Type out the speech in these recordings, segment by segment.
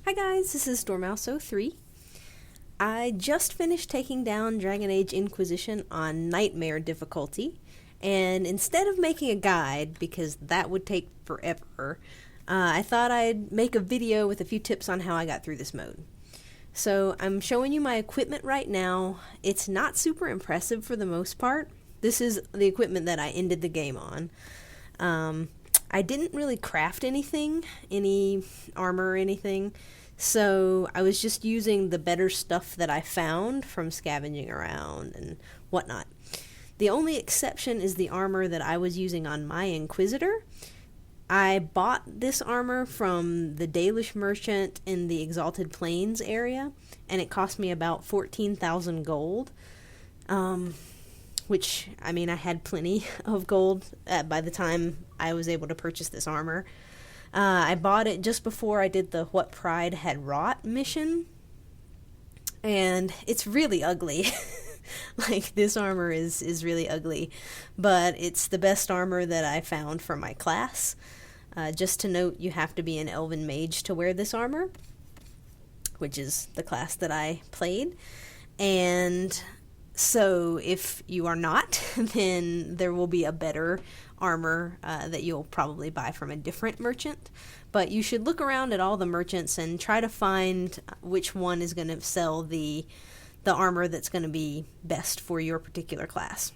Hi guys, this is Dormouse03. I just finished taking down Dragon Age Inquisition on Nightmare difficulty, and instead of making a guide, because that would take forever, I thought I'd make a video with a few tips on how I got through this mode. So I'm showing you my equipment right now. It's not super impressive for the most part. This is the equipment that I ended the game on. I didn't really craft anything, any armor or anything, so I was just using the better stuff that I found from scavenging around and whatnot. The only exception is the armor that I was using on my Inquisitor. I bought this armor from the Dalish merchant in the Exalted Plains area, and it cost me about 14,000 gold. Which, I mean, I had plenty of gold by the time I was able to purchase this armor. I bought it just before I did the What Pride Had Wrought mission, and it's really ugly. Like, this armor is really ugly, but it's the best armor that I found for my class. Just to note, you have to be an elven mage to wear this armor, which is the class that I played, and so if you are not, then there will be a better armor that you'll probably buy from a different merchant. But you should look around at all the merchants and try to find which one is going to sell the armor that's going to be best for your particular class.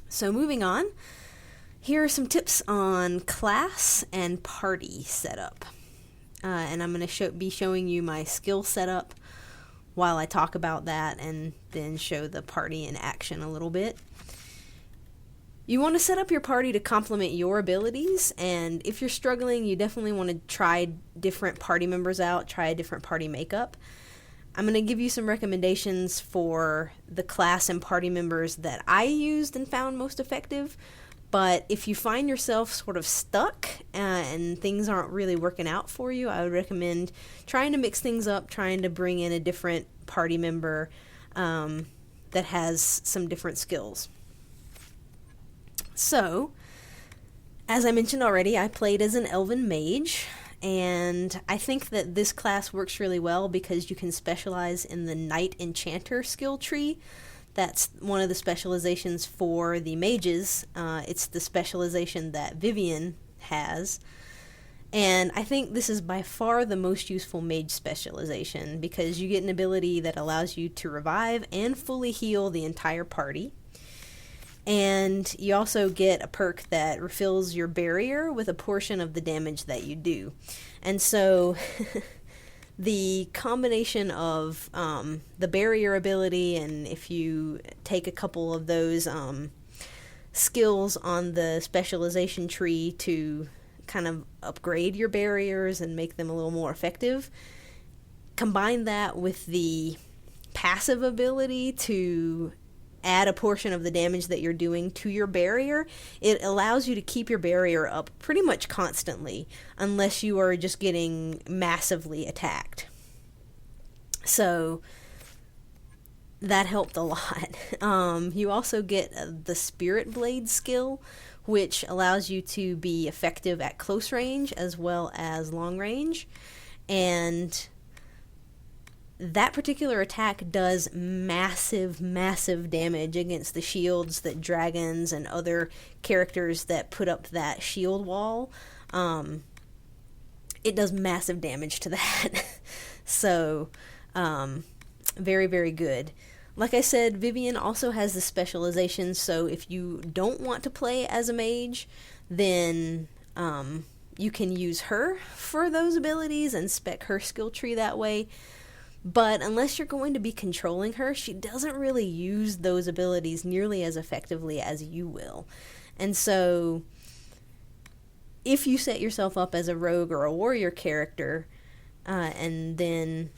So moving on, here are some tips on class and party setup. And I'm going to be showing you my skill setup while I talk about that, and then show the party in action a little bit. You want to set up your party to complement your abilities, and if you're struggling, you definitely want to try different party members out, try a different party makeup. I'm going to give you some recommendations for the class and party members that I used and found most effective, but if you find yourself sort of stuck and things aren't really working out for you, I would recommend trying to mix things up, trying to bring in a different party member that has some different skills. So, as I mentioned already, I played as an elven mage, and I think that this class works really well because you can specialize in the Knight Enchanter skill tree. That's one of the specializations for the mages. It's the specialization that Vivian has. And I think this is by far the most useful mage specialization because you get an ability that allows you to revive and fully heal the entire party. And you also get a perk that refills your barrier with a portion of the damage that you do. And so the combination of the barrier ability, and if you take a couple of those skills on the specialization tree to kind of upgrade your barriers and make them a little more effective, combine that with the passive ability to add a portion of the damage that you're doing to your barrier, it allows you to keep your barrier up pretty much constantly unless you are just getting massively attacked. So that helped a lot. You also get the Spirit Blade skill, which allows you to be effective at close range as well as long range, and that particular attack does massive damage against the shields that dragons and other characters that put up that shield wall. It does massive damage to that. So, very good. Like I said, Vivian also has the specialization, so if you don't want to play as a mage, then you can use her for those abilities and spec her skill tree that way. But unless you're going to be controlling her, she doesn't really use those abilities nearly as effectively as you will. And so, if you set yourself up as a rogue or a warrior character, and then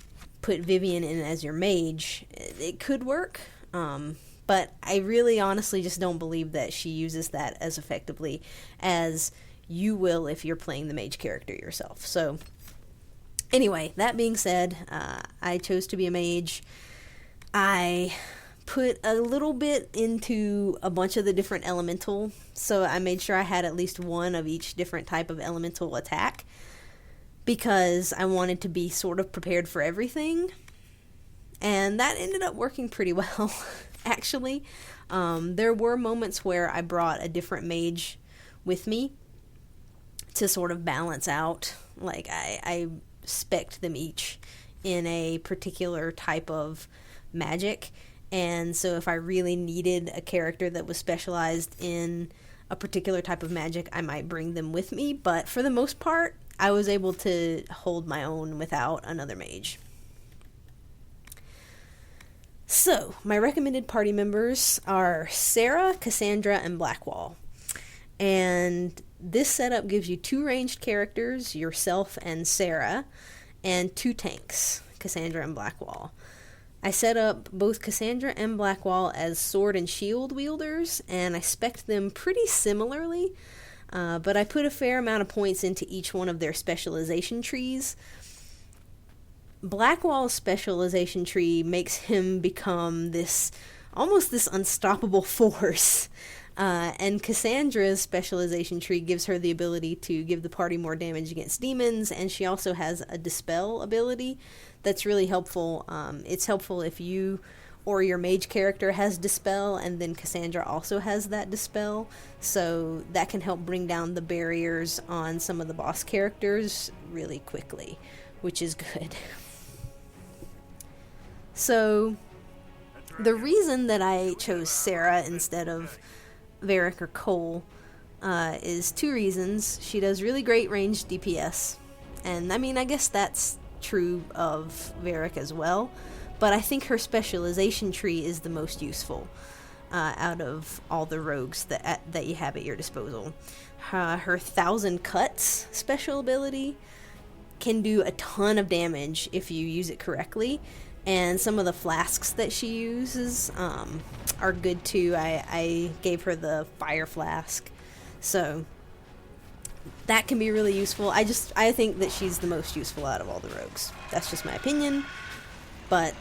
put Vivian in as your mage, it could work. But I really honestly just don't believe that she uses that as effectively as you will if you're playing the mage character yourself. So, anyway, that being said, I chose to be a mage. I put a little bit into a bunch of the different elemental, so I made sure I had at least one of each different type of elemental attack. because I wanted to be sort of prepared for everything. And that ended up working pretty well, actually. There were moments where I brought a different mage with me to sort of balance out. Like, I spec'd them each in a particular type of magic. And so if I really needed a character that was specialized in a particular type of magic, I might bring them with me. But for the most part, I was able to hold my own without another mage. So, my recommended party members are Sarah, Cassandra, and Blackwall. And this setup gives you 2 ranged characters, yourself and Sarah, and 2 tanks, Cassandra and Blackwall. I set up both Cassandra and Blackwall as sword and shield wielders, and I spec'd them pretty similarly, but I put a fair amount of points into each one of their specialization trees. Blackwall's specialization tree makes him become almost this unstoppable force. And Cassandra's specialization tree gives her the ability to give the party more damage against demons, and she also has a dispel ability that's really helpful. It's helpful if you or your mage character has dispel, and then Cassandra also has that dispel, so that can help bring down the barriers on some of the boss characters really quickly, which is good. So, the reason that I chose Sarah instead of Varric or Cole is 2 reasons. She does really great ranged DPS, and I mean, I guess that's true of Varric as well, but I think her specialization tree is the most useful out of all the rogues that you have at your disposal. Her 1,000 Cuts special ability can do a ton of damage if you use it correctly, and some of the flasks that she uses are good too. I gave her the fire flask, so that can be really useful. I think that she's the most useful out of all the rogues. That's just my opinion, but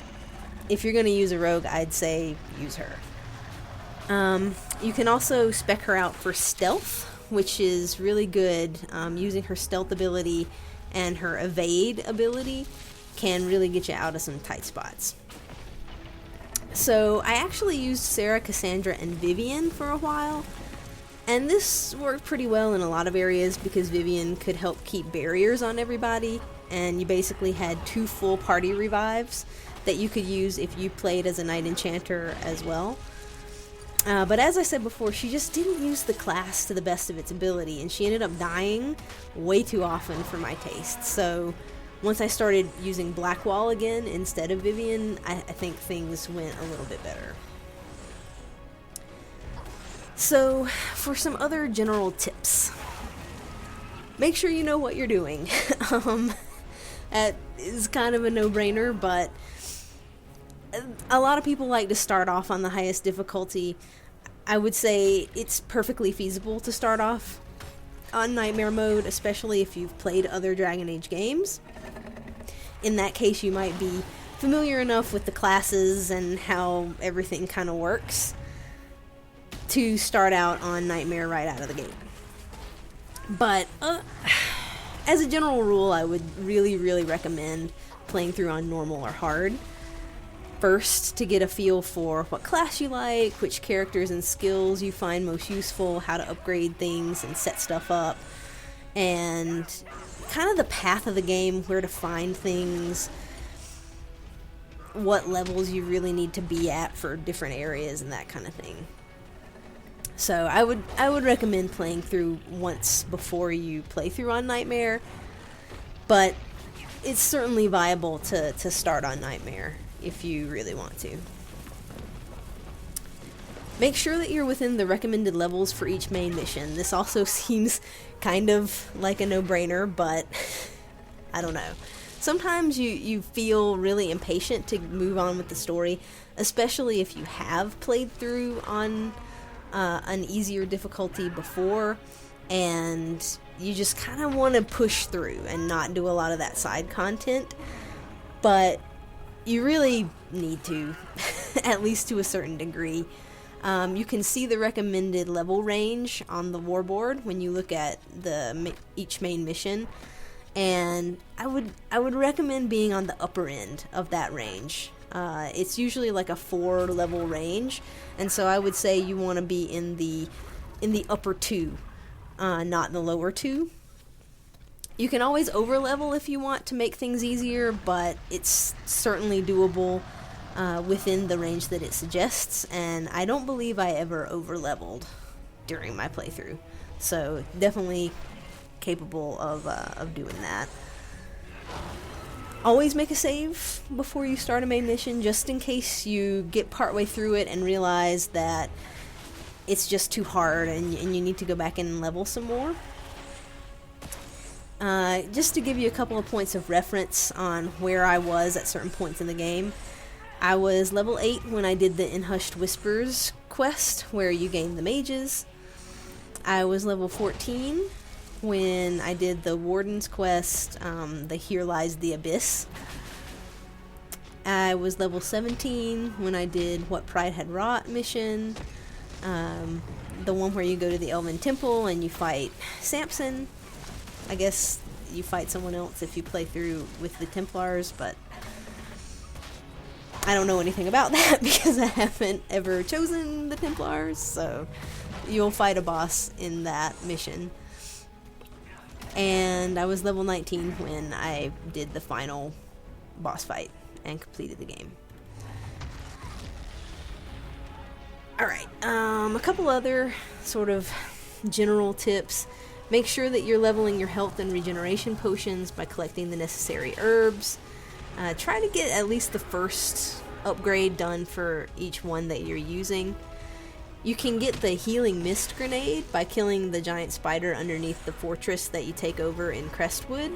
if you're going to use a rogue, I'd say use her. You can also spec her out for stealth, which is really good. Using her stealth ability and her evade ability can really get you out of some tight spots. So I actually used Sarah, Cassandra, and Vivian for a while, and this worked pretty well in a lot of areas because Vivian could help keep barriers on everybody, and you basically had 2 full party revives that you could use if you played as a Knight Enchanter as well. But as I said before, she just didn't use the class to the best of its ability, and she ended up dying way too often for my taste. So once I started using Blackwall again instead of Vivian, I think things went a little bit better. So, for some other general tips, make sure you know what you're doing. That is kind of a no-brainer, but a lot of people like to start off on the highest difficulty. I would say it's perfectly feasible to start off on Nightmare mode, especially if you've played other Dragon Age games. In that case, you might be familiar enough with the classes and how everything kind of works to start out on Nightmare right out of the gate. But as a general rule, I would really, really recommend playing through on normal or hard first to get a feel for what class you like, which characters and skills you find most useful, how to upgrade things and set stuff up, and kind of the path of the game, where to find things, what levels you really need to be at for different areas and that kind of thing. So I would recommend playing through once before you play through on Nightmare, but it's certainly viable to start on Nightmare if you really want to. Make sure that you're within the recommended levels for each main mission. This also seems kind of like a no-brainer, but I don't know. Sometimes you feel really impatient to move on with the story, especially if you have played through on an easier difficulty before, and you just kind of want to push through and not do a lot of that side content, but you really need to, at least to a certain degree. You can see the recommended level range on the warboard when you look at each main mission, and I would recommend being on the upper end of that range. It's usually like a 4 level range, and so I would say you want to be in the upper 2, not in the lower 2. You can always over level if you want to make things easier, but it's certainly doable within the range that it suggests, and I don't believe I ever over leveled during my playthrough, so definitely capable of doing that. Always make a save before you start a main mission, just in case you get partway through it and realize that it's just too hard and you need to go back and level some more. Just to give you a couple of points of reference on where I was at certain points in the game. I was level 8 when I did the In Hushed Whispers quest, where you gain the mages. I was level 14 when I did the Warden's quest, the Here Lies the Abyss. I was level 17 when I did What Pride Had Wrought mission, the one where you go to the Elven Temple and you fight Samson. I guess you fight someone else if you play through with the Templars, but I don't know anything about that because I haven't ever chosen the Templars, so you'll fight a boss in that mission. And I was level 19 when I did the final boss fight and completed the game. Alright, a couple other sort of general tips. Make sure that you're leveling your health and regeneration potions by collecting the necessary herbs. Try to get at least the first upgrade done for each one that you're using. You can get the Healing Mist grenade by killing the giant spider underneath the fortress that you take over in Crestwood.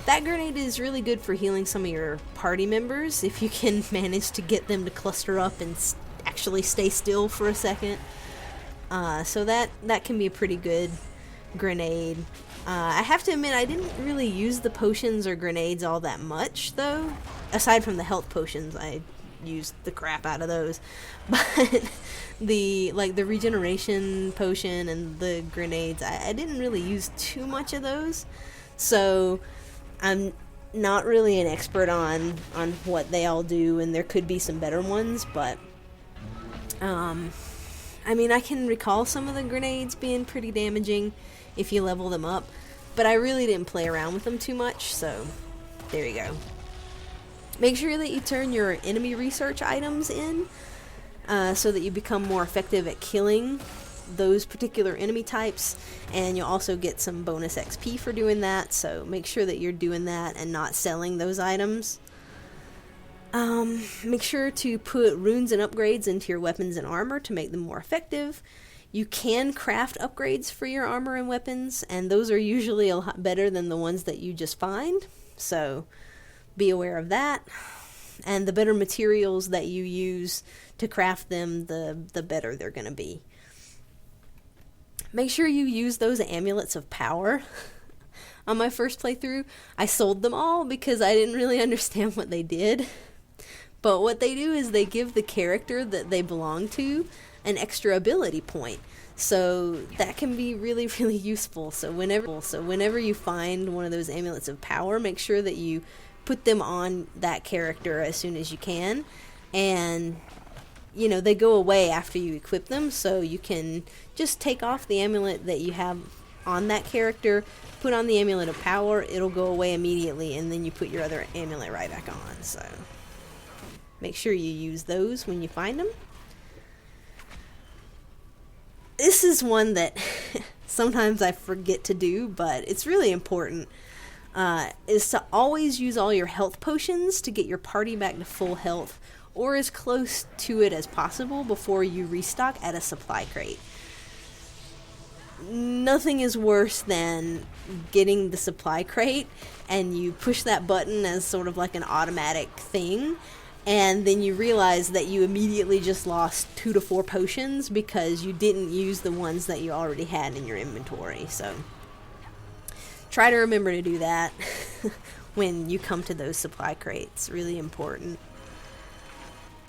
That grenade is really good for healing some of your party members if you can manage to get them to cluster up and actually stay still for a second. So that can be a pretty good grenade. I have to admit I didn't really use the potions or grenades all that much though. Aside from the health potions, I used the crap out of those. But the regeneration potion and the grenades, I didn't really use too much of those. So I'm not really an expert on what they all do, and there could be some better ones, but I mean, I can recall some of the grenades being pretty damaging if you level them up, but I really didn't play around with them too much, so there you go. Make sure that you turn your enemy research items in so that you become more effective at killing those particular enemy types, and you'll also get some bonus XP for doing that, so make sure that you're doing that and not selling those items. Make sure to put runes and upgrades into your weapons and armor to make them more effective. You can craft upgrades for your armor and weapons, and those are usually a lot better than the ones that you just find, so be aware of that. And the better materials that you use to craft them, the better they're going to be. Make sure you use those amulets of power. On my first playthrough, I sold them all because I didn't really understand what they did. But what they do is they give the character that they belong to an extra ability point. So that can be really, really useful. So whenever you find one of those amulets of power, make sure that you put them on that character as soon as you can. And, you know, they go away after you equip them, so you can just take off the amulet that you have on that character, put on the amulet of power, it'll go away immediately, and then you put your other amulet right back on. So make sure you use those when you find them. This is one that sometimes I forget to do, but it's really important, is to always use all your health potions to get your party back to full health, or as close to it as possible before you restock at a supply crate. Nothing is worse than getting the supply crate and you push that button as sort of like an automatic thing, and then you realize that you immediately just lost 2 to 4 potions because you didn't use the ones that you already had in your inventory. So try to remember to do that when you come to those supply crates. Really important.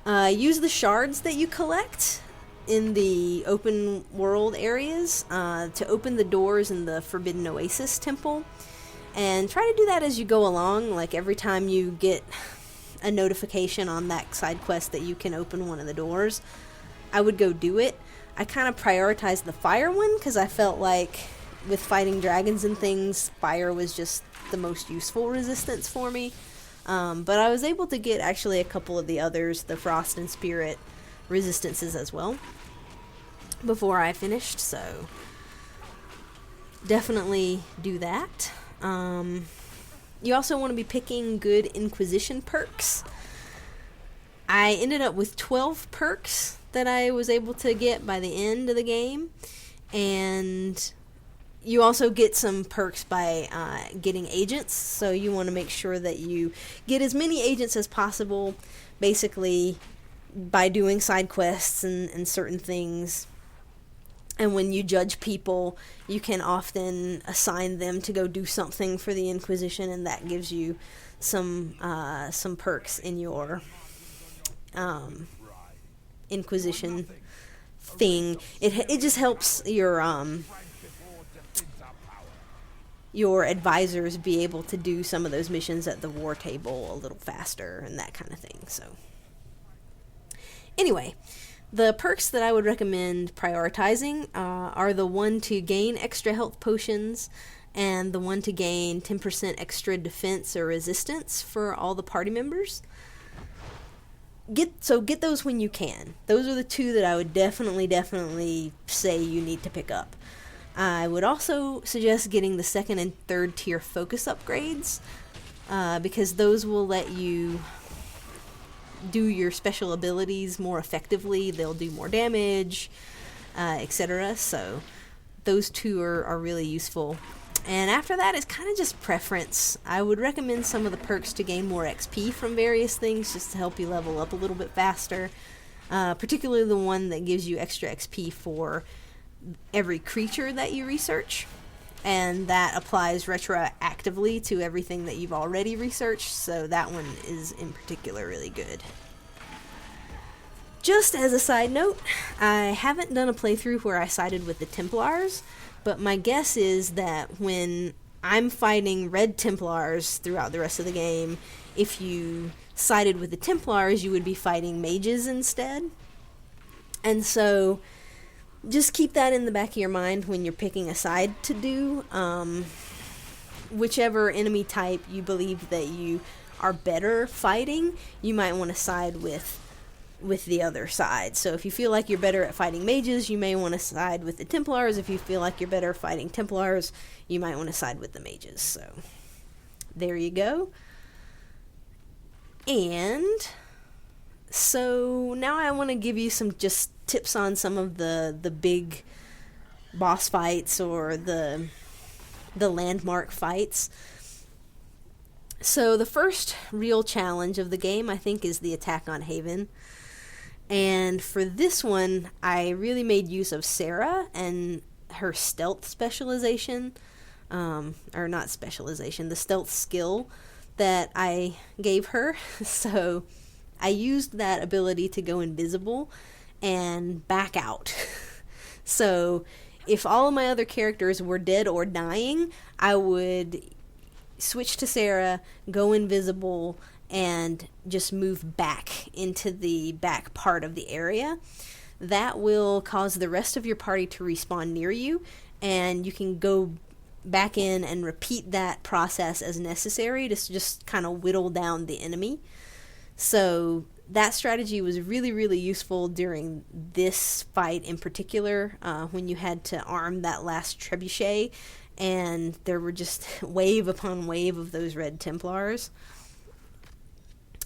Use the shards that you collect in the open world areas to open the doors in the Forbidden Oasis temple. And try to do that as you go along, like every time you get a notification on that side quest that you can open one of the doors, I would go do it. I kind of prioritized the fire one because I felt like with fighting dragons and things, fire was just the most useful resistance for me. But I was able to get actually a couple of the others, the frost and spirit resistances as well, before I finished, so definitely do that. You also want to be picking good Inquisition perks. I ended up with 12 perks that I was able to get by the end of the game, and you also get some perks by getting agents, so you want to make sure that you get as many agents as possible, basically by doing side quests and certain things. And when you judge people, you can often assign them to go do something for the Inquisition, and that gives you some perks in your Inquisition thing. It just helps your advisors be able to do some of those missions at the war table a little faster and that kind of thing. So anyway, the perks that I would recommend prioritizing are the one to gain extra health potions and the one to gain 10% extra defense or resistance for all the party members. Get those when you can. Those are the two that I would definitely say you need to pick up. I would also suggest getting the second and third tier focus upgrades because those will let you do your special abilities more effectively. They'll do more damage, etc. So those two are really useful. And after that, it's kind of just preference. I would recommend some of the perks to gain more XP from various things just to help you level up a little bit faster. Particularly the one that gives you extra XP for every creature that you research. And that applies retroactively to everything that you've already researched, so that one is in particular really good. Just as a side note, I haven't done a playthrough where I sided with the Templars, but my guess is that when I'm fighting red Templars throughout the rest of the game, if you sided with the Templars, you would be fighting mages instead. And so just keep that in the back of your mind when you're picking a side to do. Whichever enemy type you believe that you are better fighting, you might want to side with the other side. So if you feel like you're better at fighting mages, you may want to side with the Templars. If you feel like you're better fighting Templars, you might want to side with the mages. So there you go. And so now I want to give you some just tips on some of the big boss fights or the landmark fights. So the first real challenge of the game, I think, is the attack on Haven. And for this one, I really made use of Sarah and her stealth specialization, or not specialization, the stealth skill that I gave her. So I used that ability to go invisible and back out. So if all of my other characters were dead or dying, I would switch to Sarah, go invisible, and just move back into the back part of the area. That will cause the rest of your party to respawn near you, and you can go back in and repeat that process as necessary to just kind of whittle down the enemy. So that strategy was really useful during this fight in particular, when you had to arm that last trebuchet, and there were just wave upon wave of those red Templars.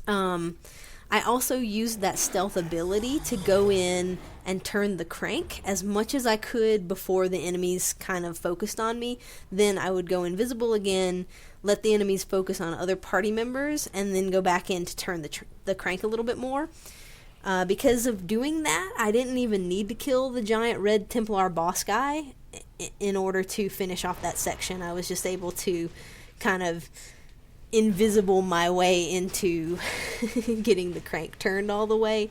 I also used that stealth ability to go in and turn the crank as much as I could before the enemies kind of focused on me. Then I would go invisible again, let the enemies focus on other party members, and then go back in to turn the crank a little bit more. Because of doing that, I didn't even need to kill the giant red Templar boss guy in order to finish off that section. I was just able to kind of invisible my way into getting the crank turned all the way.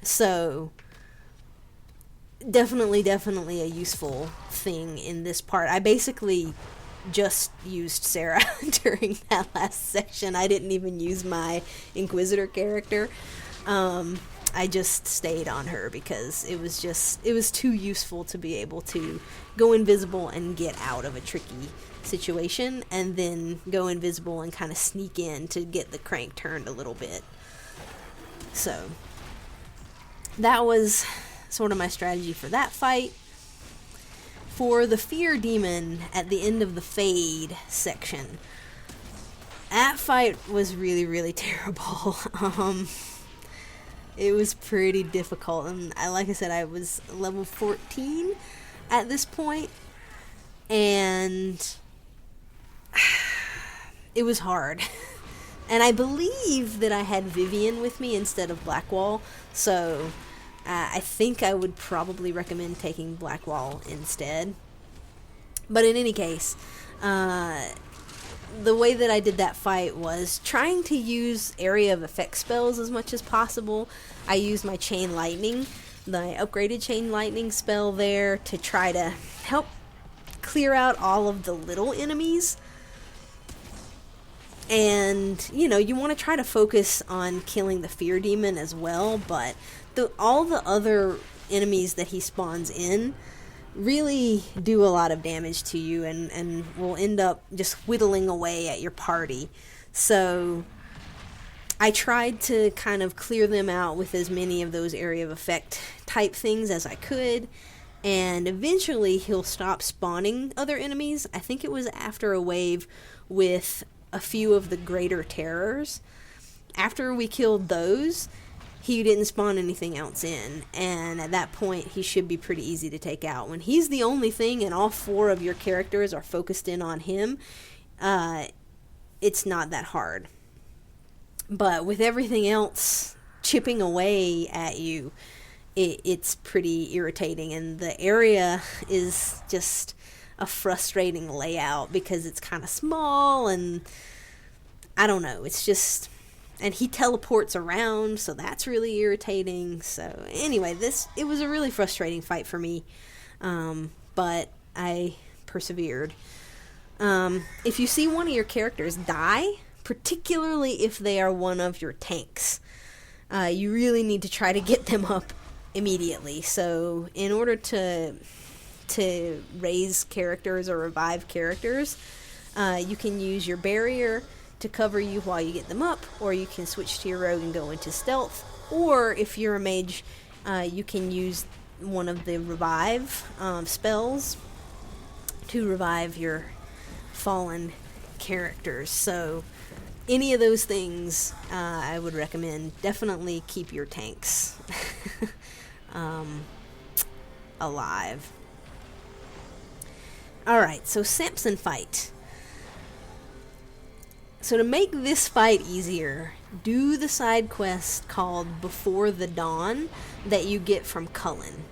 So definitely a useful thing in this part. I basically just used Sarah during that last section. I didn't even use my Inquisitor character. I just stayed on her because it was too useful to be able to go invisible and get out of a tricky situation, and then go invisible and kind of sneak in to get the crank turned a little bit. So that was sort of my strategy for that fight. For the Fear Demon at the end of the Fade section, that fight was really, really terrible. It was pretty difficult, and like I said, I was level 14 at this point, and it was hard. And I believe that I had Vivian with me instead of Blackwall, so I think I would probably recommend taking Blackwall instead. But in any case, the way that I did that fight was trying to use area of effect spells as much as possible. I used my Chain Lightning, the upgraded Chain Lightning spell there, to try to help clear out all of the little enemies. And, you know, you want to try to focus on killing the Fear Demon as well, but all the other enemies that he spawns in really do a lot of damage to you, and will end up just whittling away at your party. So I tried to kind of clear them out with as many of those area of effect type things as I could, and eventually he'll stop spawning other enemies. I think it was after a wave with a few of the greater terrors. After we killed those, he didn't spawn anything else in, and at that point he should be pretty easy to take out. When he's the only thing and all 4 of your characters are focused in on him, it's not that hard. But with everything else chipping away at you, it's pretty irritating, and the area is just a frustrating layout because it's kind of small, and I don't know, it's just... And he teleports around, so that's really irritating. So anyway, it was a really frustrating fight for me, but I persevered. If you see one of your characters die, particularly if they are one of your tanks, you really need to try to get them up immediately. So in order to raise characters or revive characters, you can use your barrier to cover you while you get them up, or you can switch to your rogue and go into stealth, or if you're a mage, you can use one of the revive spells to revive your fallen characters. So any of those things I would recommend. Definitely keep your tanks alive. Alright, so Samson fight. So to make this fight easier, do the side quest called Before the Dawn that you get from Cullen.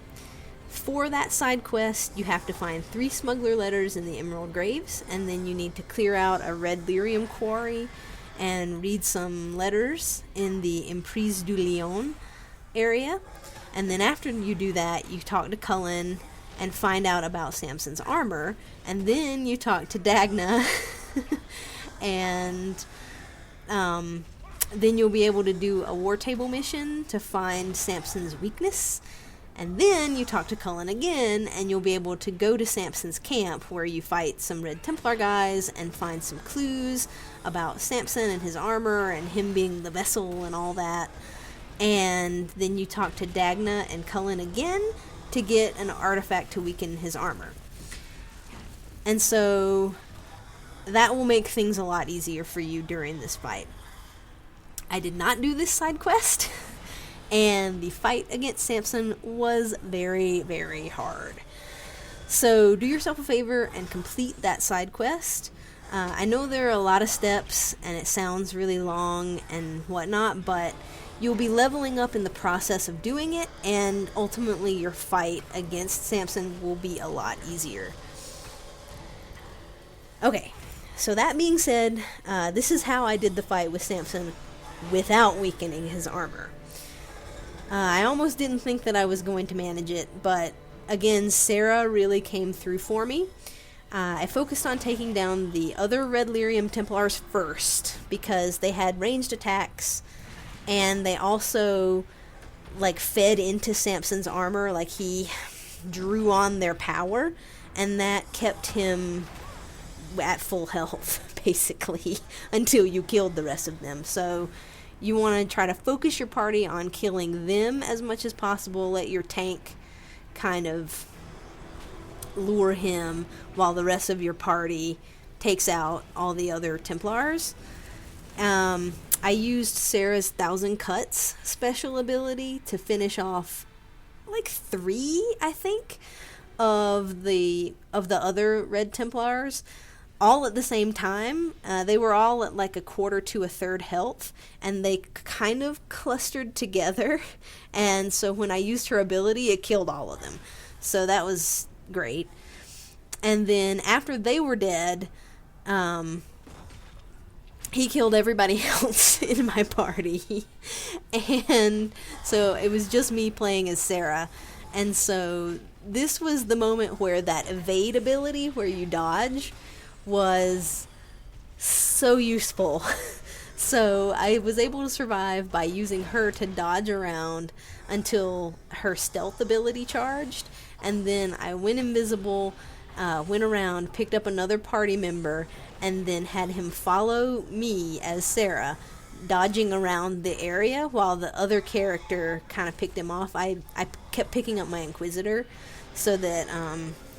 For that side quest, you have to find 3 smuggler letters in the Emerald Graves, and then you need to clear out a red lyrium quarry and read some letters in the Emprise du Lion area. And then after you do that, you talk to Cullen and find out about Samson's armor, and then you talk to Dagna and then you'll be able to do a war table mission to find Samson's weakness, and then you talk to Cullen again, and you'll be able to go to Samson's camp where you fight some Red Templar guys and find some clues about Samson and his armor and him being the vessel and all that. And then you talk to Dagna and Cullen again to get an artifact to weaken his armor. And so that will make things a lot easier for you during this fight. I did not do this side quest, and the fight against Samson was very, very hard. So do yourself a favor and complete that side quest. I know there are a lot of steps, and it sounds really long and whatnot, but you'll be leveling up in the process of doing it, and ultimately your fight against Samson will be a lot easier. Okay. So that being said, this is how I did the fight with Samson without weakening his armor. I almost didn't think that I was going to manage it, but again, Sarah really came through for me. I focused on taking down the other Red Lyrium Templars first because they had ranged attacks, and they also like fed into Samson's armor, like he drew on their power, and that kept him at full health basically until you killed the rest of them. So you want to try to focus your party on killing them as much as possible. Let your tank kind of lure him while the rest of your party takes out all the other Templars. I used Sarah's 1,000 Cuts special ability to finish off like 3, I think, of the other Red Templars, all at the same time. They were all at like a quarter to a third health, and they kind of clustered together, and so when I used her ability, it killed all of them. So that was great. And then after they were dead, he killed everybody else in my party. And so it was just me playing as Sarah. And so this was the moment where that evade ability, where you dodge, was so useful. So I was able to survive by using her to dodge around until her stealth ability charged. And then I went invisible, went around, picked up another party member, and then had him follow me as Sarah, dodging around the area while the other character kind of picked him off. I kept picking up my Inquisitor so that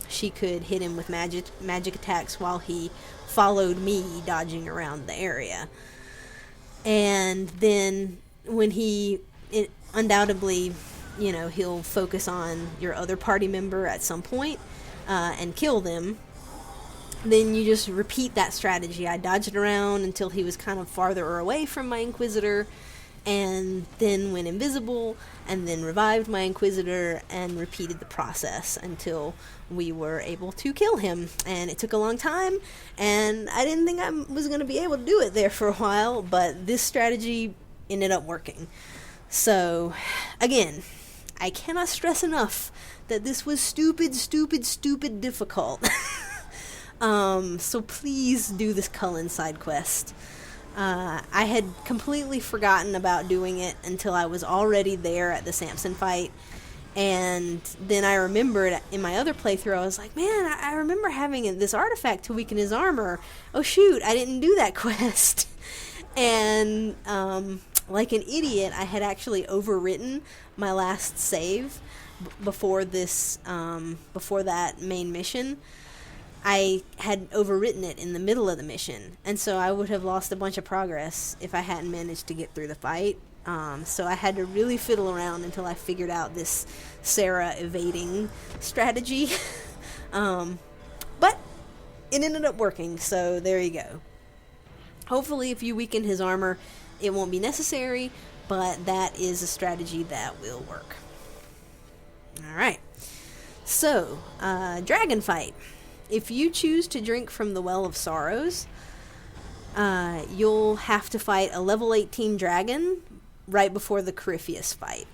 she could hit him with magic attacks while he followed me dodging around the area. And then when undoubtedly, he'll focus on your other party member at some point and kill them, then you just repeat that strategy. I dodged around until he was kind of farther away from my Inquisitor, and then went invisible, and then revived my Inquisitor, and repeated the process until we were able to kill him. And it took a long time, and I didn't think I was going to be able to do it there for a while, but this strategy ended up working. So, again, I cannot stress enough that this was stupid difficult. So please do this Cullen side quest. I had completely forgotten about doing it until I was already there at the Samson fight, and then I remembered in my other playthrough, I was like, man, I remember having this artifact to weaken his armor. Oh shoot, I didn't do that quest. And like an idiot, I had actually overwritten my last save before that main mission. I had overwritten it in the middle of the mission, and so I would have lost a bunch of progress if I hadn't managed to get through the fight. So I had to really fiddle around until I figured out this Sarah evading strategy. But it ended up working, so there you go. Hopefully if you weaken his armor, it won't be necessary, but that is a strategy that will work. Alright, so, dragon fight. If you choose to drink from the Well of Sorrows, you'll have to fight a level 18 dragon right before the Corypheus fight.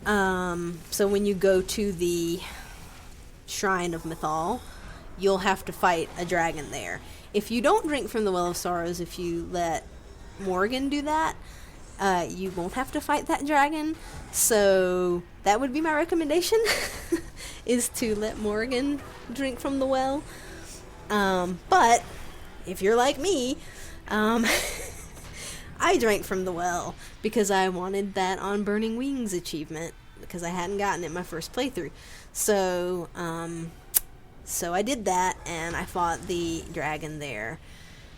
So when you go to the Shrine of Mythal, you'll have to fight a dragon there. If you don't drink from the Well of Sorrows, if you let Morgan do that, you won't have to fight that dragon. So that would be my recommendation, is to let Morgan drink from the well. But if you're like me, I drank from the well because I wanted that on Burning Wings achievement, because I hadn't gotten it my first playthrough. So I did that, and I fought the dragon there.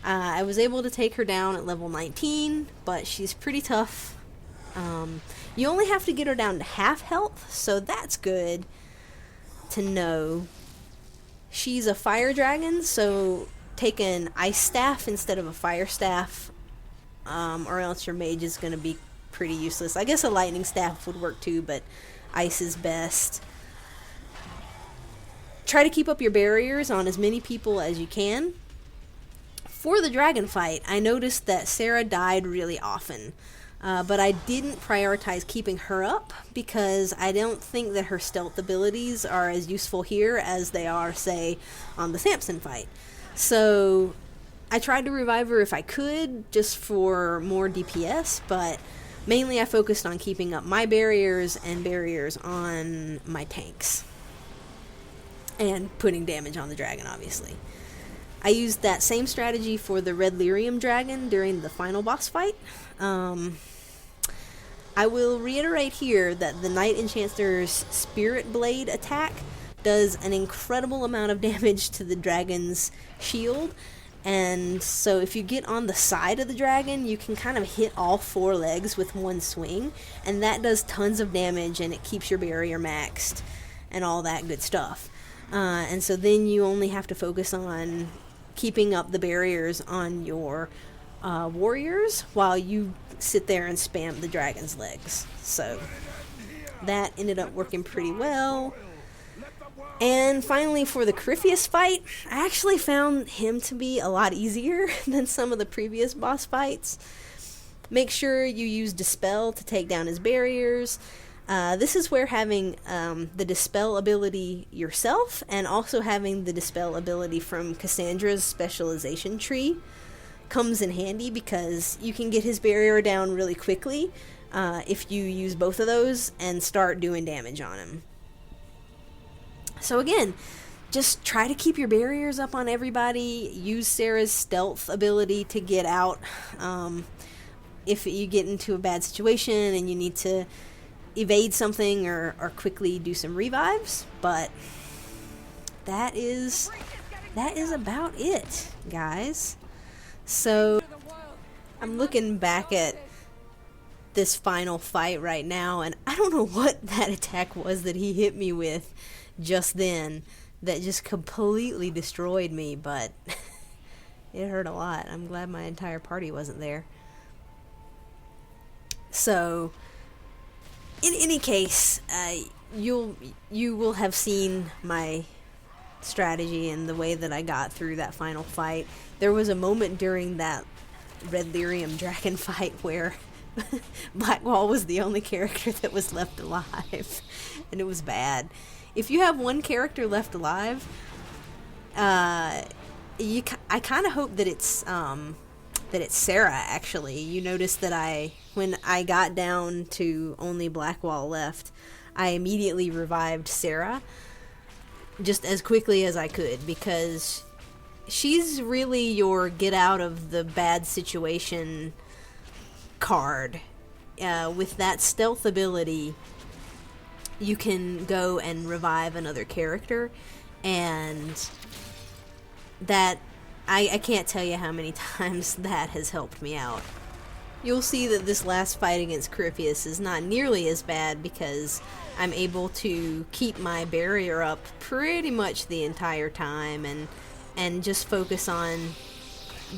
I was able to take her down at level 19, but she's pretty tough. You only have to get her down to half health, so that's good to know. She's a fire dragon, so take an ice staff instead of a fire staff, or else your mage is going to be pretty useless. I guess a lightning staff would work too, but ice is best. Try to keep up your barriers on as many people as you can. For the dragon fight, I noticed that Sarah died really often. But I didn't prioritize keeping her up because I don't think that her stealth abilities are as useful here as they are, say, on the Samson fight. So I tried to revive her if I could, just for more DPS, but mainly I focused on keeping up my barriers and barriers on my tanks. And putting damage on the dragon, obviously. I used that same strategy for the red lyrium dragon during the final boss fight. I will reiterate here that the Knight Enchanter's Spirit Blade attack does an incredible amount of damage to the dragon's shield, and so if you get on the side of the dragon, you can kind of hit all 4 legs with one swing, and that does tons of damage, and it keeps your barrier maxed and all that good stuff. And so then you only have to focus on keeping up the barriers on your warriors while you sit there and spam the dragon's legs. So that ended up working pretty well. And finally, for the Corypheus fight, I actually found him to be a lot easier than some of the previous boss fights. Make sure you use Dispel to take down his barriers. This is where having the Dispel ability yourself and also having the Dispel ability from Cassandra's specialization tree comes in handy, because you can get his barrier down really quickly if you use both of those and start doing damage on him. So again, just try to keep your barriers up on everybody. Use Sarah's stealth ability to get out if you get into a bad situation and you need to evade something or quickly do some revives. But that is about it, guys. So I'm looking back at this final fight right now, and I don't know what that attack was that he hit me with just then that just completely destroyed me, but it hurt a lot. I'm glad my entire party wasn't there. So in any case, you will have seen my strategy and the way that I got through that final fight. There was a moment during that red lyrium dragon fight where Blackwall was the only character that was left alive, and it was bad. If you have one character left alive, I kind of hope that it's Sarah. Actually, you notice that when I got down to only Blackwall left, I immediately revived Sarah just as quickly as I could, because she's really your get out of the bad situation card. With that stealth ability, you can go and revive another character, and that I can't tell you how many times that has helped me out. You'll see that this last fight against Corypheus is not nearly as bad because I'm able to keep my barrier up pretty much the entire time and just focus on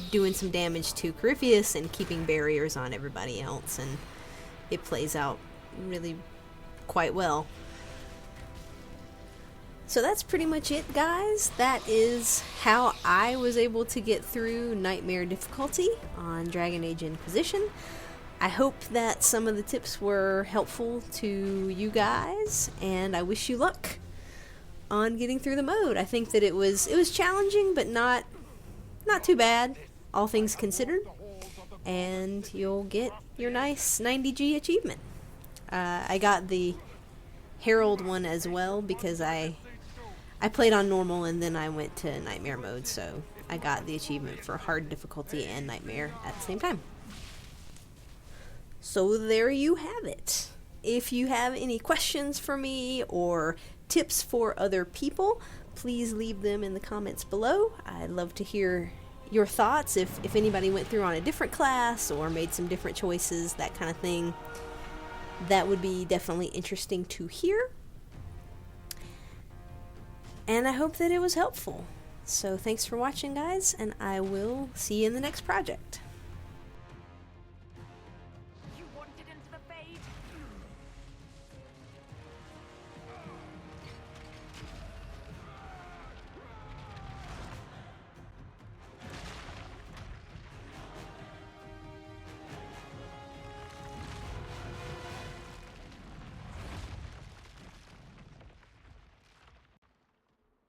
doing some damage to Corypheus and keeping barriers on everybody else, and it plays out really quite well. So that's pretty much it, guys. That is how I was able to get through Nightmare difficulty on Dragon Age Inquisition. I hope that some of the tips were helpful to you guys, and I wish you luck on getting through the mode. I think that it was challenging, but not too bad, all things considered. And you'll get your nice 90G achievement. I got the Herald one as well because I played on normal and then I went to Nightmare mode, so I got the achievement for hard difficulty and Nightmare at the same time. So there you have it. If you have any questions for me or tips for other people, please leave them in the comments below. I'd love to hear your thoughts if anybody went through on a different class or made some different choices, that kind of thing. That would be definitely interesting to hear. And I hope that it was helpful. So thanks for watching, guys, and I will see you in the next project.